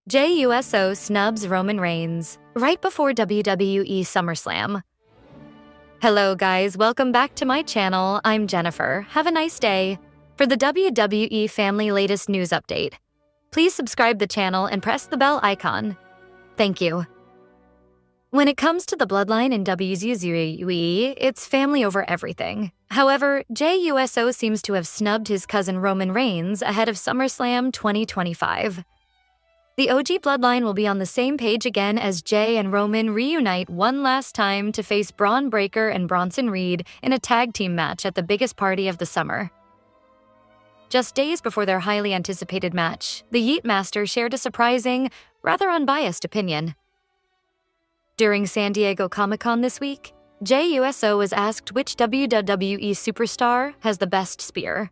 Juso snubs Roman Reigns right before WWE SummerSlam. Hello guys, welcome back to my channel. I'm Jennifer. Have a nice day. For the WWE family latest news update, please subscribe the channel and press the bell icon. Thank you. When it comes to the bloodline in WWE, it's family over everything. However, Juso seems to have snubbed his cousin Roman Reigns ahead of SummerSlam 2025. The OG bloodline will be on the same page again as Jay and Roman reunite one last time to face Braun Breaker and Bronson Reed in a tag team match at the biggest party of the summer. Just days before their highly anticipated match, the Yeet Master shared a surprising, rather unbiased opinion. During San Diego Comic-Con this week, Juso was asked which WWE superstar has the best spear.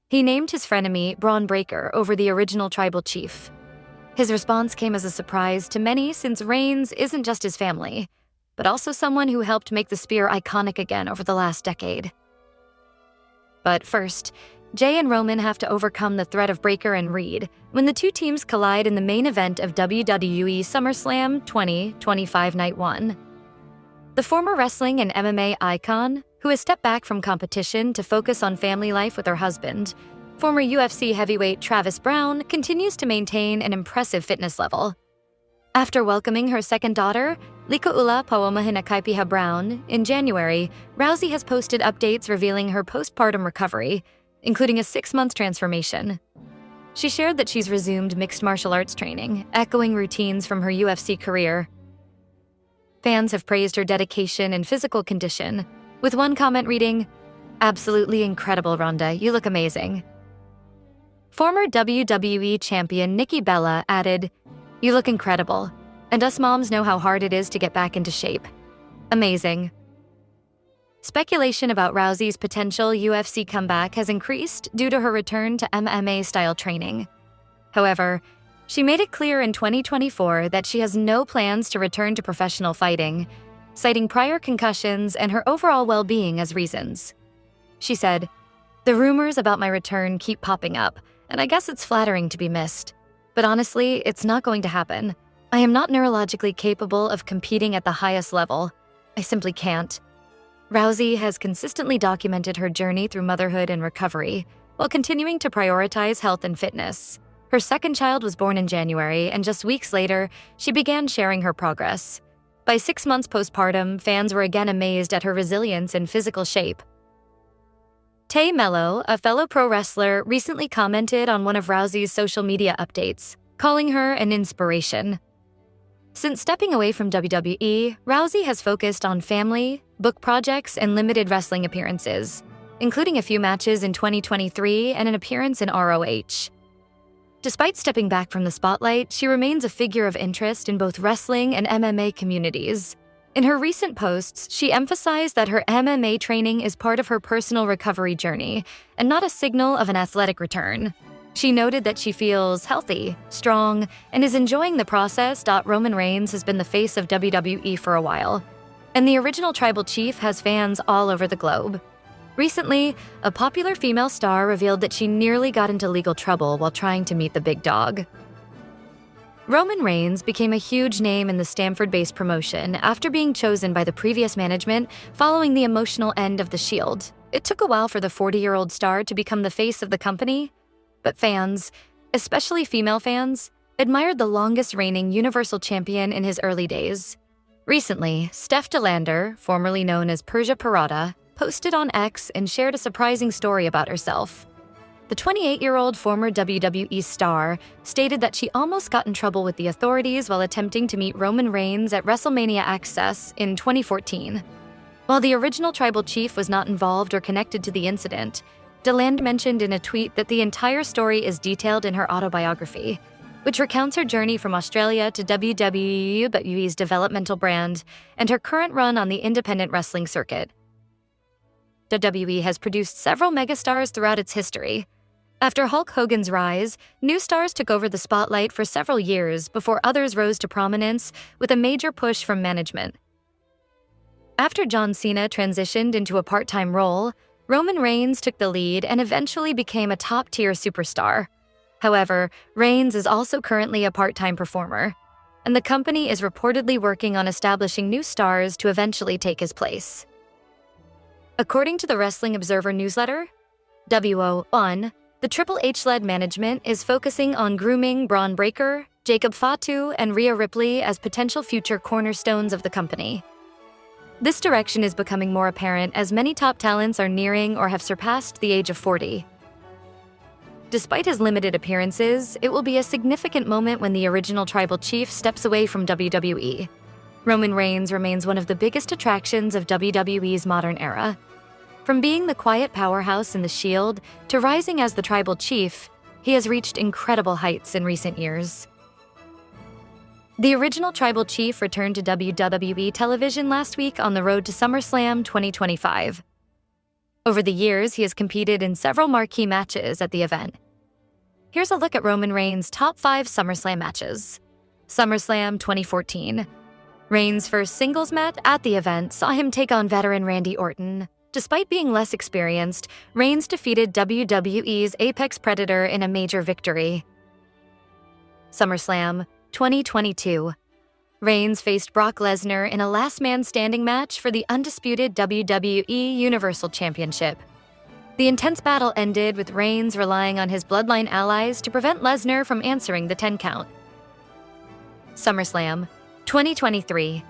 He named his frenemy Braun Breaker over the original tribal chief. His response came as a surprise to many since Reigns isn't just his family, but also someone who helped make the spear iconic again over the last decade. But first, Jay and Roman have to overcome the threat of Breaker and Reed when the two teams collide in the main event of WWE SummerSlam 2025 Night 1. The former wrestling and MMA icon, who has stepped back from competition to focus on family life with her husband, former UFC heavyweight Travis Browne, continues to maintain an impressive fitness level. After welcoming her second daughter, Liku'ula Paumahinakaipiha Browne, in January, Rousey has posted updates revealing her postpartum recovery, including a 6-month transformation. She shared that she's resumed mixed martial arts training, echoing routines from her UFC career. Fans have praised her dedication and physical condition, with one comment reading, "Absolutely incredible, Ronda, you look amazing." Former WWE champion Nikki Bella added, "You look incredible, and us moms know how hard it is to get back into shape. Amazing." Speculation about Rousey's potential UFC comeback has increased due to her return to MMA-style training. However, she made it clear in 2024 that she has no plans to return to professional fighting, citing prior concussions and her overall well-being as reasons. She said, "The rumors about my return keep popping up, and I guess it's flattering to be missed. But honestly, it's not going to happen. I am not neurologically capable of competing at the highest level. I simply can't." Rousey has consistently documented her journey through motherhood and recovery, while continuing to prioritize health and fitness. Her second child was born in January, and just weeks later, she began sharing her progress. By 6 months postpartum, fans were again amazed at her resilience and physical shape. Tay Mello, a fellow pro wrestler, recently commented on one of Rousey's social media updates, calling her an inspiration. Since stepping away from WWE, Rousey has focused on family, book projects, and limited wrestling appearances, including a few matches in 2023 and an appearance in ROH. Despite stepping back from the spotlight, she remains a figure of interest in both wrestling and MMA communities. In her recent posts, she emphasized that her MMA training is part of her personal recovery journey and not a signal of an athletic return. She noted that she feels healthy, strong, and is enjoying the process. Roman Reigns has been the face of WWE for a while, and the original tribal chief has fans all over the globe. Recently, a popular female star revealed that she nearly got into legal trouble while trying to meet the big dog. Roman Reigns became a huge name in the Stamford-based promotion after being chosen by the previous management following the emotional end of The Shield. It took a while for the 40-year-old star to become the face of the company, but fans, especially female fans, admired the longest-reigning Universal Champion in his early days. Recently, Steph DeLander, formerly known as Persia Pirotta, posted on X and shared a surprising story about herself. The 28-year-old former WWE star stated that she almost got in trouble with the authorities while attempting to meet Roman Reigns at WrestleMania Access in 2014. While the original tribal chief was not involved or connected to the incident, DeLander mentioned in a tweet that the entire story is detailed in her autobiography, which recounts her journey from Australia to WWE's developmental brand and her current run on the independent wrestling circuit. WWE has produced several megastars throughout its history. After Hulk Hogan's rise, new stars took over the spotlight for several years before others rose to prominence with a major push from management. After John Cena transitioned into a part-time role, Roman Reigns took the lead and eventually became a top-tier superstar. However, Reigns is also currently a part-time performer, and the company is reportedly working on establishing new stars to eventually take his place. According to the Wrestling Observer newsletter, WO1, the Triple H-led management is focusing on grooming Braun Breaker, Jacob Fatu, and Rhea Ripley as potential future cornerstones of the company. This direction is becoming more apparent as many top talents are nearing or have surpassed the age of 40. Despite his limited appearances, it will be a significant moment when the original Tribal Chief steps away from WWE. Roman Reigns remains one of the biggest attractions of WWE's modern era. From being the quiet powerhouse in the Shield to rising as the Tribal Chief, he has reached incredible heights in recent years. The original Tribal Chief returned to WWE television last week on the road to SummerSlam 2025. Over the years, he has competed in several marquee matches at the event. Here's a look at Roman Reigns' top 5 SummerSlam matches. SummerSlam 2014. Reigns' first singles match at the event saw him take on veteran Randy Orton. Despite being less experienced, Reigns defeated WWE's Apex Predator in a major victory. SummerSlam 2022. Reigns faced Brock Lesnar in a last-man-standing match for the undisputed WWE Universal Championship. The intense battle ended with Reigns relying on his bloodline allies to prevent Lesnar from answering the 10 count. SummerSlam 2023.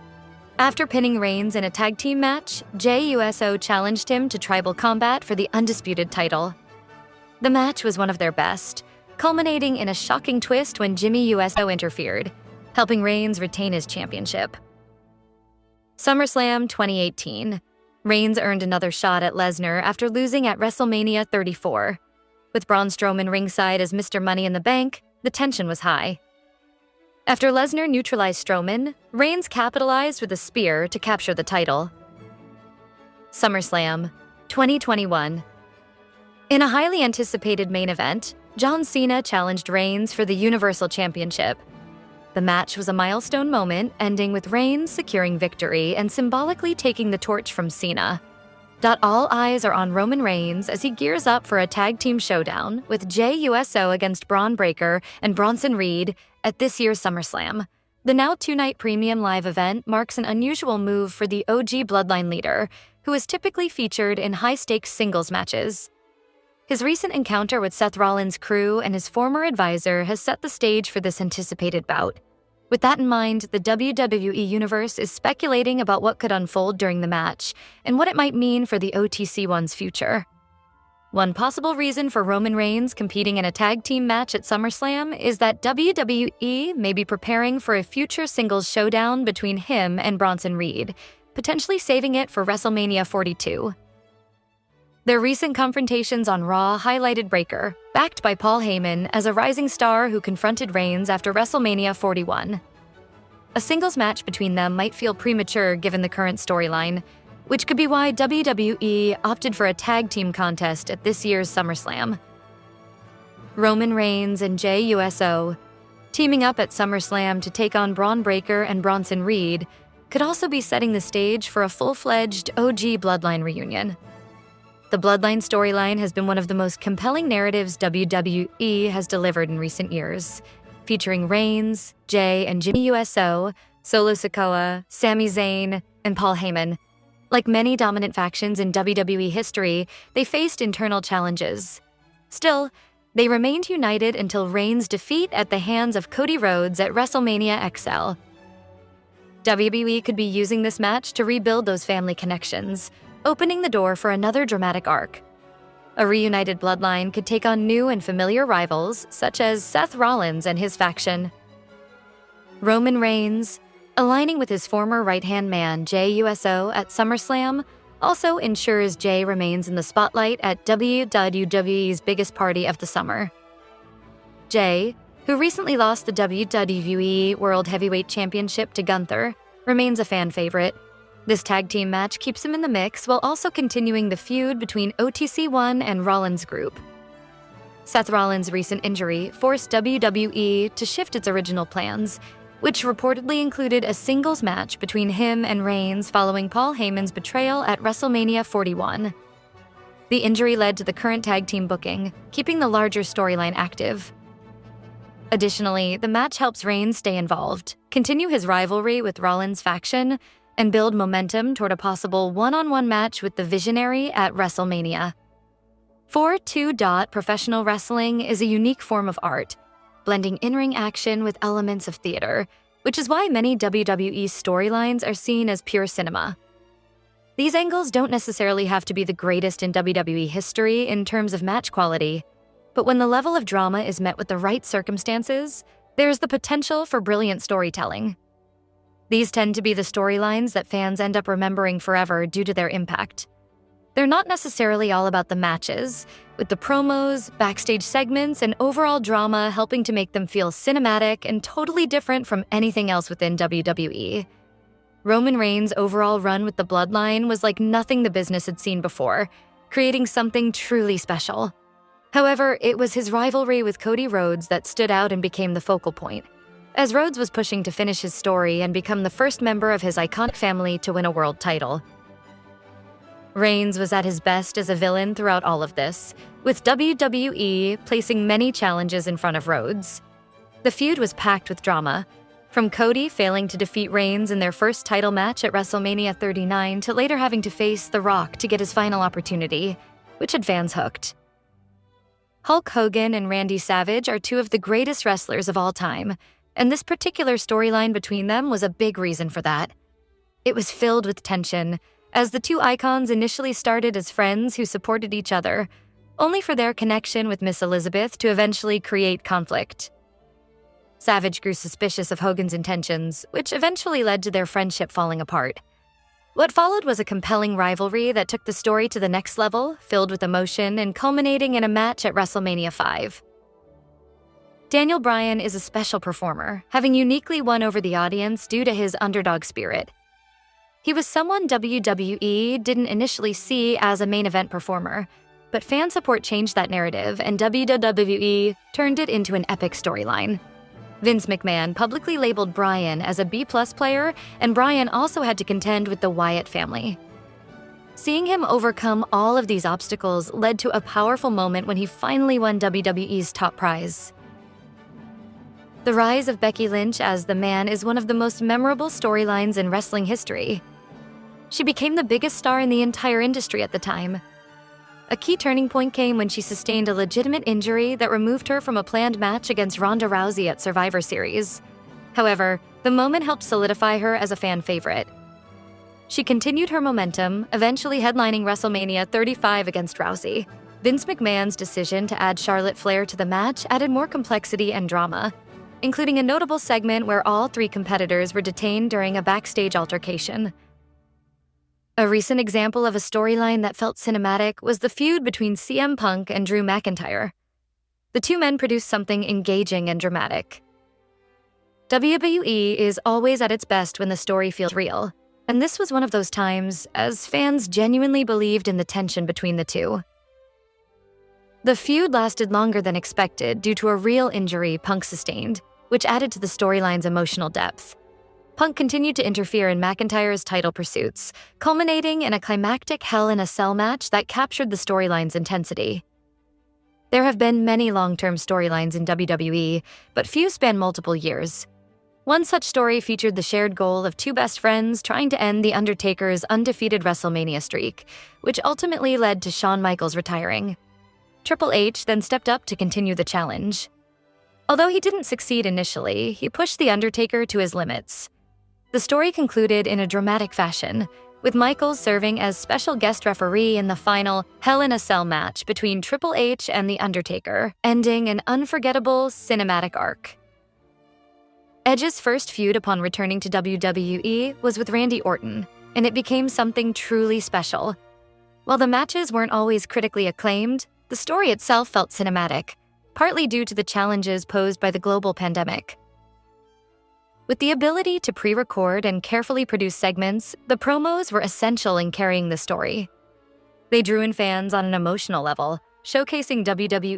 After pinning Reigns in a tag team match, Juso challenged him to tribal combat for the undisputed title. The match was one of their best, culminating in a shocking twist when Jimmy Uso interfered, helping Reigns retain his championship. SummerSlam 2018. Reigns earned another shot at Lesnar after losing at WrestleMania 34. With Braun Strowman ringside as Mr. Money in the Bank, the tension was high. After Lesnar neutralized Strowman, Reigns capitalized with a spear to capture the title. SummerSlam 2021. In a highly anticipated main event, John Cena challenged Reigns for the Universal Championship. The match was a milestone moment, ending with Reigns securing victory and symbolically taking the torch from Cena. All eyes are on Roman Reigns as he gears up for a tag team showdown with Juso against Braun Breaker and Bronson Reed at this year's SummerSlam. The now 2-night premium live event marks an unusual move for the OG Bloodline leader, who is typically featured in high-stakes singles matches. His recent encounter with Seth Rollins' crew and his former advisor has set the stage for this anticipated bout. With that in mind, the WWE Universe is speculating about what could unfold during the match and what it might mean for the OTC1's future. One possible reason for Roman Reigns competing in a tag team match at SummerSlam is that WWE may be preparing for a future singles showdown between him and Bronson Reed, potentially saving it for WrestleMania 42. Their recent confrontations on Raw highlighted Breaker, backed by Paul Heyman, as a rising star who confronted Reigns after WrestleMania 41. A singles match between them might feel premature given the current storyline, which could be why WWE opted for a tag team contest at this year's SummerSlam. Roman Reigns and Juso, teaming up at SummerSlam to take on Braun Breaker and Bronson Reed, could also be setting the stage for a full-fledged OG Bloodline reunion. The Bloodline storyline has been one of the most compelling narratives WWE has delivered in recent years, featuring Reigns, Jay and Jimmy Uso, Solo Sikoa, Sami Zayn, and Paul Heyman. Like many dominant factions in WWE history, they faced internal challenges. Still, they remained united until Reigns' defeat at the hands of Cody Rhodes at WrestleMania XL. WWE could be using this match to rebuild those family connections, opening the door for another dramatic arc. A reunited Bloodline could take on new and familiar rivals, such as Seth Rollins and his faction. Roman Reigns, aligning with his former right-hand man Juso at SummerSlam, also ensures Jay remains in the spotlight at WWE's biggest party of the summer. Jay, who recently lost the WWE World Heavyweight Championship to Gunther, remains a fan favorite. This tag team match keeps him in the mix while also continuing the feud between OTC1 and Rollins Group. Seth Rollins' recent injury forced WWE to shift its original plans, which reportedly included a singles match between him and Reigns following Paul Heyman's betrayal at WrestleMania 41. The injury led to the current tag team booking, keeping the larger storyline active. Additionally, the match helps Reigns stay involved, continue his rivalry with Rollins' faction, and build momentum toward a possible one-on-one match with the Visionary at WrestleMania. 4-2. Professional wrestling is a unique form of art, blending in-ring action with elements of theater, which is why many WWE storylines are seen as pure cinema. These angles don't necessarily have to be the greatest in WWE history in terms of match quality, but when the level of drama is met with the right circumstances, there's the potential for brilliant storytelling. These tend to be the storylines that fans end up remembering forever due to their impact. They're not necessarily all about the matches, with the promos, backstage segments, and overall drama helping to make them feel cinematic and totally different from anything else within WWE. Roman Reigns' overall run with the Bloodline was like nothing the business had seen before, creating something truly special. However, it was his rivalry with Cody Rhodes that stood out and became the focal point, as Rhodes was pushing to finish his story and become the first member of his iconic family to win a world title. Reigns was at his best as a villain throughout all of this, with WWE placing many challenges in front of Rhodes. The feud was packed with drama, from Cody failing to defeat Reigns in their first title match at WrestleMania 39 to later having to face The Rock to get his final opportunity, which had fans hooked. Hulk Hogan and Randy Savage are two of the greatest wrestlers of all time, and this particular storyline between them was a big reason for that. It was filled with tension, as the two icons initially started as friends who supported each other, only for their connection with Miss Elizabeth to eventually create conflict. Savage grew suspicious of Hogan's intentions, which eventually led to their friendship falling apart. What followed was a compelling rivalry that took the story to the next level, filled with emotion and culminating in a match at WrestleMania 5. Daniel Bryan is a special performer, having uniquely won over the audience due to his underdog spirit. He was someone WWE didn't initially see as a main event performer, but fan support changed that narrative and WWE turned it into an epic storyline. Vince McMahon publicly labeled Bryan as a B-plus player, and Bryan also had to contend with the Wyatt family. Seeing him overcome all of these obstacles led to a powerful moment when he finally won WWE's top prize. The rise of Becky Lynch as the Man is one of the most memorable storylines in wrestling history. She became the biggest star in the entire industry at the time. A key turning point came when she sustained a legitimate injury that removed her from a planned match against Ronda Rousey at Survivor Series. However, the moment helped solidify her as a fan favorite. She continued her momentum, eventually headlining WrestleMania 35 against Rousey. Vince McMahon's decision to add Charlotte Flair to the match added more complexity and drama, including a notable segment where all three competitors were detained during a backstage altercation. A recent example of a storyline that felt cinematic was the feud between CM Punk and Drew McIntyre. The two men produced something engaging and dramatic. WWE is always at its best when the story feels real, and this was one of those times, as fans genuinely believed in the tension between the two. The feud lasted longer than expected due to a real injury Punk sustained, which added to the storyline's emotional depth. Punk continued to interfere in McIntyre's title pursuits, culminating in a climactic Hell in a Cell match that captured the storyline's intensity. There have been many long-term storylines in WWE, but few span multiple years. One such story featured the shared goal of two best friends trying to end The Undertaker's undefeated WrestleMania streak, which ultimately led to Shawn Michaels retiring. Triple H then stepped up to continue the challenge. Although he didn't succeed initially, he pushed The Undertaker to his limits. The story concluded in a dramatic fashion, with Michaels serving as special guest referee in the final Hell in a Cell match between Triple H and The Undertaker, ending an unforgettable cinematic arc. Edge's first feud upon returning to WWE was with Randy Orton, and it became something truly special. While the matches weren't always critically acclaimed, the story itself felt cinematic, partly due to the challenges posed by the global pandemic. With the ability to pre-record and carefully produce segments, the promos were essential in carrying the story. They drew in fans on an emotional level, showcasing WWE